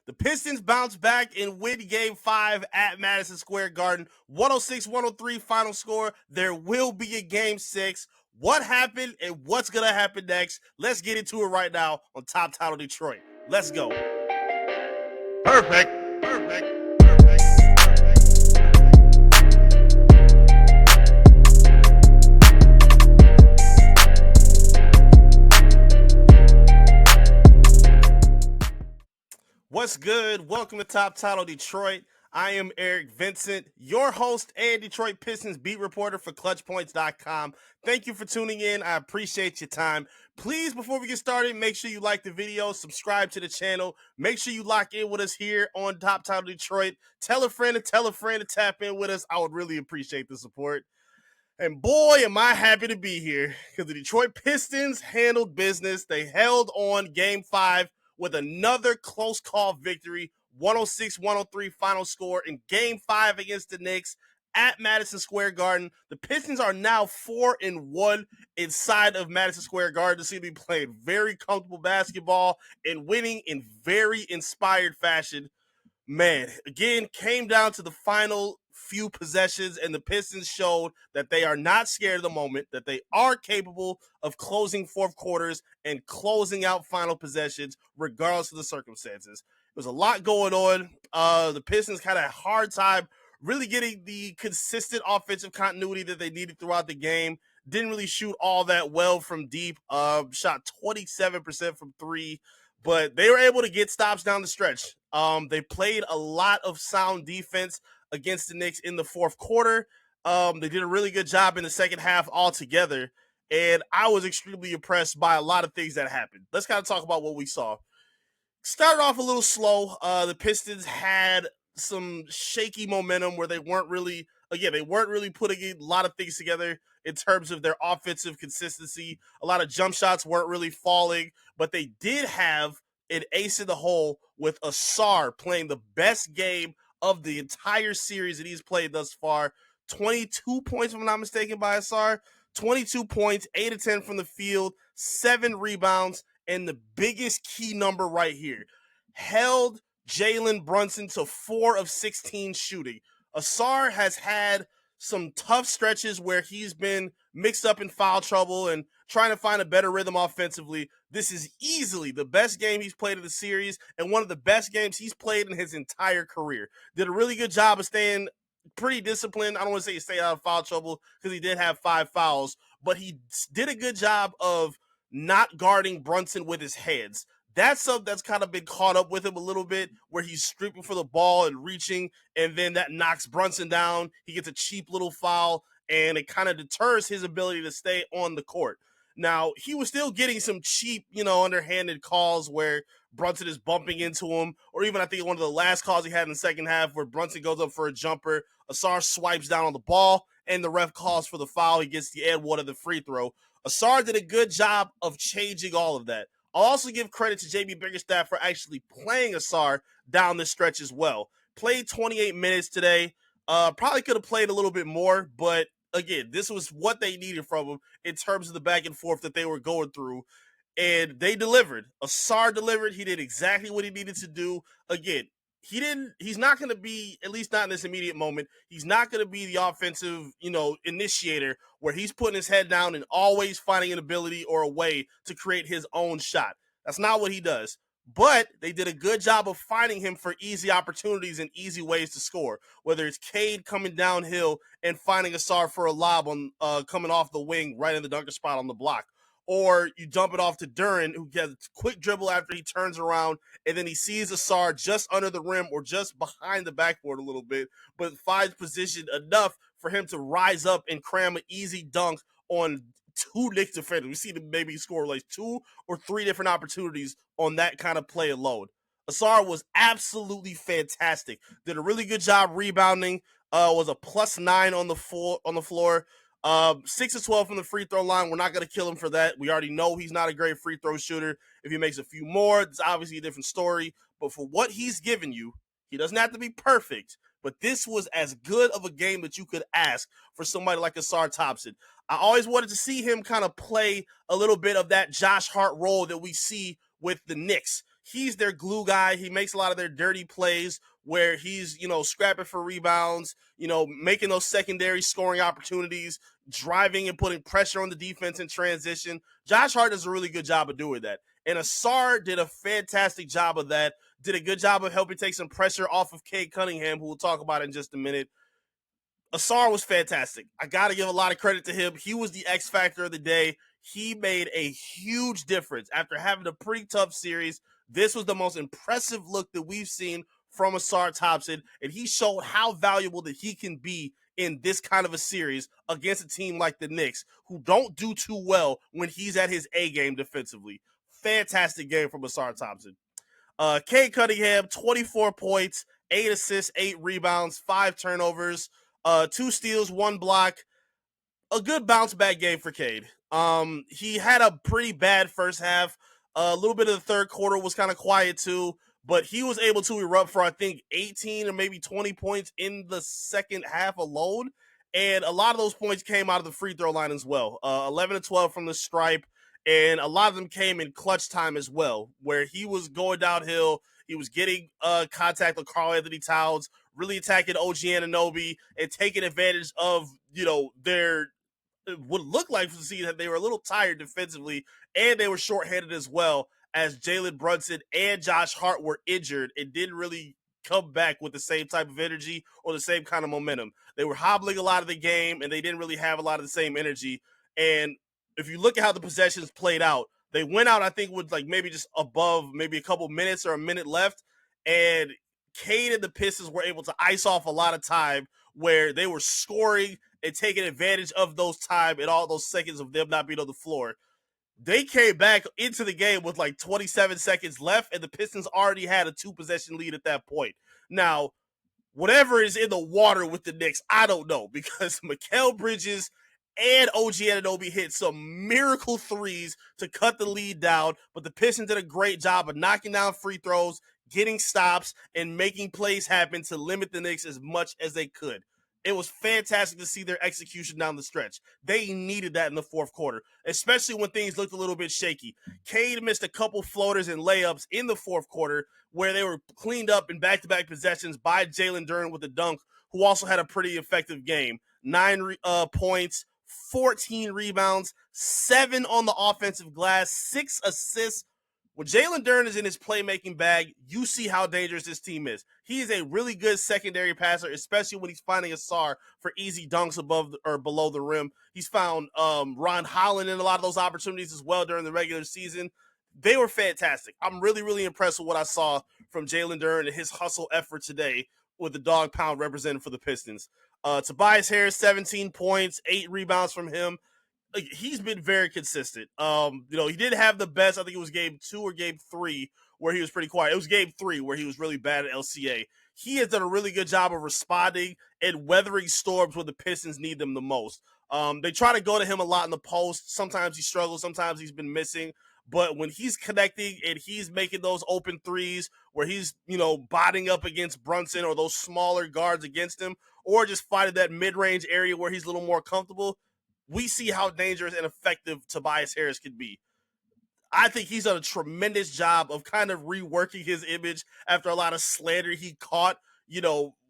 The Pistons bounce back and win Game 5 at Madison Square Garden. 106-103 final score. There will be a Game 6. What happened and what's going to happen next? Let's get into it right now on Top Title Detroit. Let's go. Perfect. Perfect. Perfect. What's good? Welcome to Top Title Detroit. I am Eric Vincent, your host and Detroit Pistons beat reporter for ClutchPoints.com. Thank you for tuning in. I appreciate your time. Please, before we get started, make sure you like the video, subscribe to the channel. Make sure you lock in with us here on Top Title Detroit. Tell a friend to tap in with us. I would really appreciate the support. And boy, am I happy to be here because the Detroit Pistons handled business. They held on Game 5 with another close call victory, 106-103 final score in Game 5 against the Knicks at Madison Square Garden. The Pistons are now 4-1 inside of Madison Square Garden. They seem to be playing very comfortable basketball and winning in very inspired fashion. Man, again, came down to the final few possessions, and the Pistons showed that they are not scared of the moment, that they are capable of closing fourth quarters and closing out final possessions, regardless of the circumstances. There's a lot going on. The Pistons had a hard time really getting the consistent offensive continuity that they needed throughout the game. Didn't really shoot all that well from deep. Shot 27% from three. But they were able to get stops down the stretch. They played a lot of sound defense against the Knicks in the fourth quarter. They did a really good job in the second half altogether. And I was extremely impressed by a lot of things that happened. Let's kind of talk about what we saw. Started off a little slow. The Pistons had some shaky momentum where they weren't really putting a lot of things together in terms of their offensive consistency. A lot of jump shots weren't really falling, but they did have an ace in the hole with Ausar playing the best game of the entire series that he's played thus far. 22 points, if I'm not mistaken, by Ausar. 22 points, 8 of 10 from the field, 7 rebounds, and the biggest key number right here, held Jalen Brunson to 4 of 16 shooting. Ausar has had some tough stretches where he's been mixed up in foul trouble and trying to find a better rhythm offensively. This is easily the best game he's played in the series and one of the best games he's played in his entire career. Did a really good job of staying pretty disciplined. I don't want to say he stayed out of foul trouble because he did have 5 fouls, but he did a good job of not guarding Brunson with his hands. That's something that's kind of been caught up with him a little bit, where he's stripping for the ball and reaching, and then that knocks Brunson down. He gets a cheap little foul, and it kind of deters his ability to stay on the court. Now, he was still getting some cheap, underhanded calls where Brunson is bumping into him, or even I think one of the last calls he had in the second half where Brunson goes up for a jumper, Ausar swipes down on the ball, and the ref calls for the foul. He gets the Edward of the free throw. Ausar did a good job of changing all of that. I'll also give credit to JB Bickerstaff for actually playing Ausar down this stretch as well. Played 28 minutes today. Probably could have played a little bit more, but again, this was what they needed from him in terms of the back and forth that they were going through. And they delivered. Ausar delivered. He did exactly what he needed to do. Again, he's not going to be, at least not in this immediate moment, he's not going to be the offensive, initiator where he's putting his head down and always finding an ability or a way to create his own shot. That's not what he does. But they did a good job of finding him for easy opportunities and easy ways to score, whether it's Cade coming downhill and finding Ausar for a lob on coming off the wing right in the dunker spot on the block. Or you dump it off to Duren, who gets a quick dribble after he turns around, and then he sees Ausar just under the rim or just behind the backboard a little bit, but finds position enough for him to rise up and cram an easy dunk on 2 Knicks defenders. We see them maybe score like 2 or 3 different opportunities on that kind of play alone. Ausar was absolutely fantastic. Did a really good job rebounding. Was a +9 on the floor. 6 of 12 from the free throw line. We're not going to kill him for that. We already know he's not a great free throw shooter. If he makes a few more, it's obviously a different story. But for what he's given you, he doesn't have to be perfect. But this was as good of a game that you could ask for somebody like Ausar Thompson. I always wanted to see him kind of play a little bit of that Josh Hart role that we see with the Knicks. he's their glue guy. He makes a lot of their dirty plays where he's, scrapping for rebounds, making those secondary scoring opportunities, driving and putting pressure on the defense in transition. Josh Hart does a really good job of doing that. And Ausar did a fantastic job of that, did a good job of helping take some pressure off of Cade Cunningham, who we'll talk about in just a minute. Ausar was fantastic. I got to give a lot of credit to him. He was the X factor of the day. He made a huge difference after having a pretty tough series. This was the most impressive look that we've seen from Ausar Thompson, and he showed how valuable that he can be in this kind of a series against a team like the Knicks, who don't do too well when he's at his A game defensively. Fantastic game from Ausar Thompson. Cade Cunningham, 24 points, 8 assists, 8 rebounds, 5 turnovers, 2 steals, 1 block. A good bounce back game for Cade. He had a pretty bad first half. A little bit of the third quarter was kind of quiet too, but he was able to erupt for, I think, 18 or maybe 20 points in the second half alone. And a lot of those points came out of the free throw line as well. 11 to 12 from the stripe. And a lot of them came in clutch time as well, where he was going downhill. He was getting contact with Karl-Anthony Towns, really attacking OG Anunoby and taking advantage of, their would look like to see that they were a little tired defensively and they were shorthanded as well, as Jalen Brunson and Josh Hart were injured and didn't really come back with the same type of energy or the same kind of momentum. They were hobbling a lot of the game and they didn't really have a lot of the same energy. And if you look at how the possessions played out, they went out, I think, with like maybe just above maybe a couple minutes or a minute left. And Cade and the Pistons were able to ice off a lot of time where they were scoring and taking advantage of those time and all those seconds of them not being on the floor. They came back into the game with like 27 seconds left, and the Pistons already had a 2-possession lead at that point. Now, whatever is in the water with the Knicks, I don't know, because Mikal Bridges and OG Anunoby hit some miracle threes to cut the lead down, but the Pistons did a great job of knocking down free throws, getting stops, and making plays happen to limit the Knicks as much as they could. It was fantastic to see their execution down the stretch. They needed that in the fourth quarter, especially when things looked a little bit shaky. Cade missed a couple floaters and layups in the fourth quarter where they were cleaned up in back-to-back possessions by Jalen Duren with a dunk, who also had a pretty effective game. 9 points, 14 rebounds, 7 on the offensive glass, 6 assists. When Jalen Duren is in his playmaking bag, you see how dangerous this team is. He is a really good secondary passer, especially when he's finding Ausar for easy dunks above or below the rim. He's found Ron Holland in a lot of those opportunities as well during the regular season. They were fantastic. I'm really, really impressed with what I saw from Jalen Duren and his hustle effort today with the dog pound representing for the Pistons. Tobias Harris, 17 points, 8 rebounds from him. He's been very consistent. He did have the best, I think it was game 2 or game 3 where he was pretty quiet. It was game 3 where he was really bad at LCA. He has done a really good job of responding and weathering storms when the Pistons need them the most. They try to go to him a lot in the post. Sometimes he struggles. Sometimes he's been missing. But when he's connecting and he's making those open threes where he's, botting up against Brunson or those smaller guards against him, or just fighting that mid-range area where he's a little more comfortable, we see how dangerous and effective Tobias Harris can be. I think he's done a tremendous job of kind of reworking his image after a lot of slander he caught,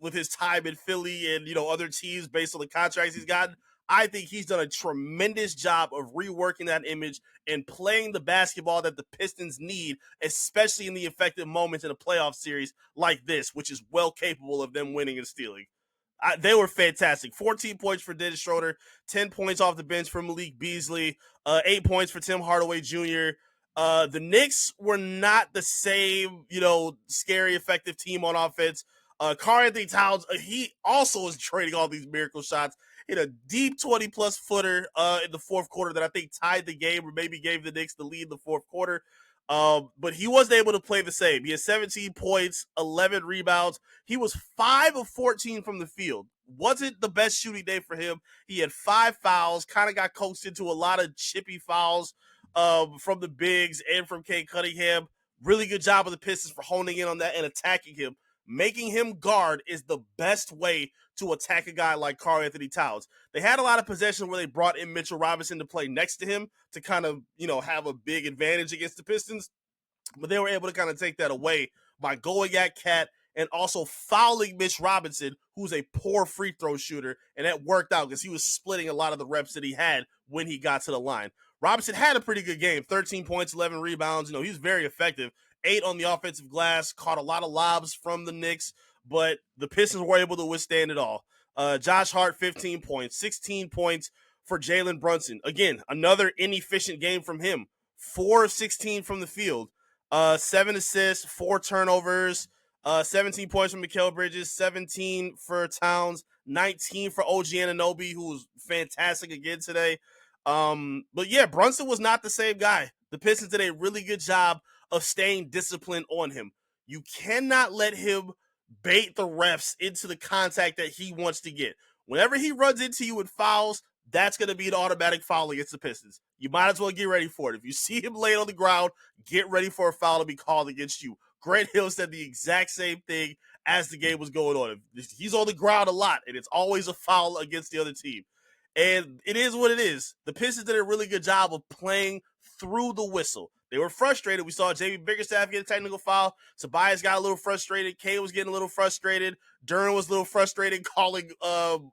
with his time in Philly and, other teams based on the contracts he's gotten. I think he's done a tremendous job of reworking that image and playing the basketball that the Pistons need, especially in the effective moments in a playoff series like this, which is well capable of them winning and stealing. They were fantastic. 14 points for Dennis Schroeder, 10 points off the bench for Malik Beasley, 8 points for Tim Hardaway Jr. The Knicks were not the same, scary, effective team on offense. Karl-Anthony Towns, he also is trading all these miracle shots. Hit a deep 20-plus footer in the fourth quarter that I think tied the game or maybe gave the Knicks the lead in the fourth quarter. But he wasn't able to play the same. He had 17 points, 11 rebounds. He was 5 of 14 from the field. Wasn't the best shooting day for him. He had 5 fouls, kind of got coaxed into a lot of chippy fouls from the bigs and from Cade Cunningham. Really good job of the Pistons for honing in on that and attacking him. Making him guard is the best way to attack a guy like Karl-Anthony Towns. They had a lot of possession where they brought in Mitchell Robinson to play next to him to kind of, have a big advantage against the Pistons. but they were able to kind of take that away by going at Cat and also fouling Mitch Robinson, who's a poor free throw shooter, and that worked out because he was splitting a lot of the reps that he had when he got to the line. Robinson had a pretty good game, 13 points, 11 rebounds. You know, he's very effective. 8 on the offensive glass, caught a lot of lobs from the Knicks, but the Pistons were able to withstand it all. Josh Hart, 15 points, 16 points for Jalen Brunson. Again, another inefficient game from him. 4 of 16 from the field. 7 assists, 4 turnovers, 17 points from Mikal Bridges, 17 for Towns, 19 for OG Anunoby, who was fantastic again today. But yeah, Brunson was not the same guy. The Pistons did a really good job of staying disciplined on him. You cannot let him bait the refs into the contact that he wants to get. Whenever he runs into you with fouls, that's going to be an automatic foul against the Pistons. You might as well get ready for it. If you see him laying on the ground, get ready for a foul to be called against you. Grant Hill said the exact same thing as the game was going on. He's on the ground a lot, and it's always a foul against the other team. And it is what it is. The Pistons did a really good job of playing through the whistle. They were frustrated. We saw J.B. Bickerstaff get a technical foul. Tobias got a little frustrated. Kay was getting a little frustrated. Duran was a little frustrated, calling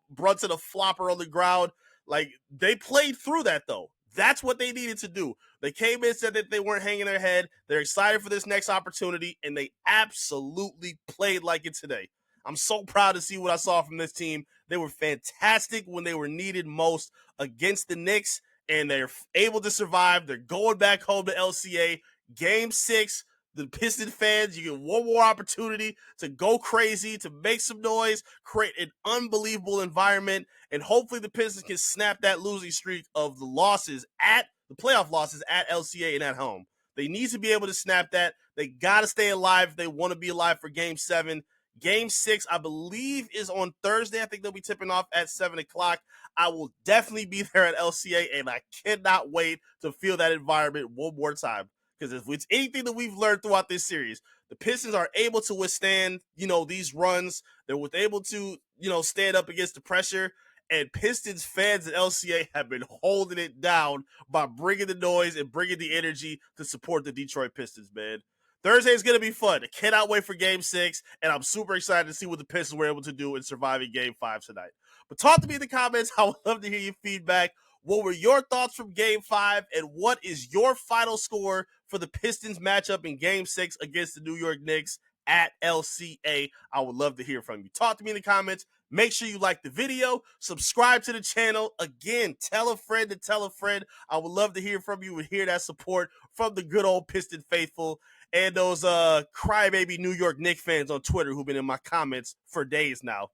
Brunson a flopper on the ground. Like, they played through that, though. That's what they needed to do. They came in, said that they weren't hanging their head. They're excited for this next opportunity, and they absolutely played like it today. I'm so proud to see what I saw from this team. They were fantastic when they were needed most against the Knicks, and they're able to survive. They're going back home to LCA. Game 6, the Piston fans, you get one more opportunity to go crazy, to make some noise, create an unbelievable environment, and hopefully the Pistons can snap that losing streak of the playoff losses at LCA and at home. They need to be able to snap that. They got to stay alive if they want to be alive for Game 7. Game 6, I believe, is on Thursday. I think they'll be tipping off at 7 o'clock. I will definitely be there at LCA, and I cannot wait to feel that environment one more time. Because if it's anything that we've learned throughout this series, the Pistons are able to withstand, these runs. They're able to, stand up against the pressure. And Pistons fans at LCA have been holding it down by bringing the noise and bringing the energy to support the Detroit Pistons, man. Thursday is going to be fun. I cannot wait for Game 6, and I'm super excited to see what the Pistons were able to do in surviving Game 5 tonight. But talk to me in the comments. I would love to hear your feedback. What were your thoughts from Game 5, and what is your final score for the Pistons matchup in Game 6 against the New York Knicks at LCA? I would love to hear from you. Talk to me in the comments. Make sure you like the video, subscribe to the channel. Again, tell a friend to tell a friend. I would love to hear from you and hear that support from the good old Piston faithful and those crybaby New York Knicks fans on Twitter who've been in my comments for days now.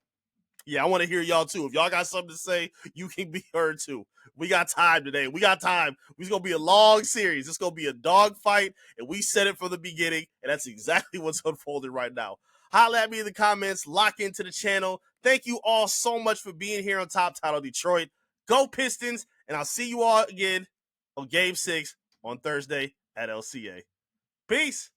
Yeah, I want to hear y'all too. If y'all got something to say, you can be heard too. We got time today. We got time. It's going to be a long series. It's going to be a dogfight, and we said it from the beginning, and that's exactly what's unfolding right now. Holla at me in the comments. Lock into the channel. Thank you all so much for being here on Top Title Detroit. Go Pistons, and I'll see you all again on Game 6 on Thursday at LCA. Peace.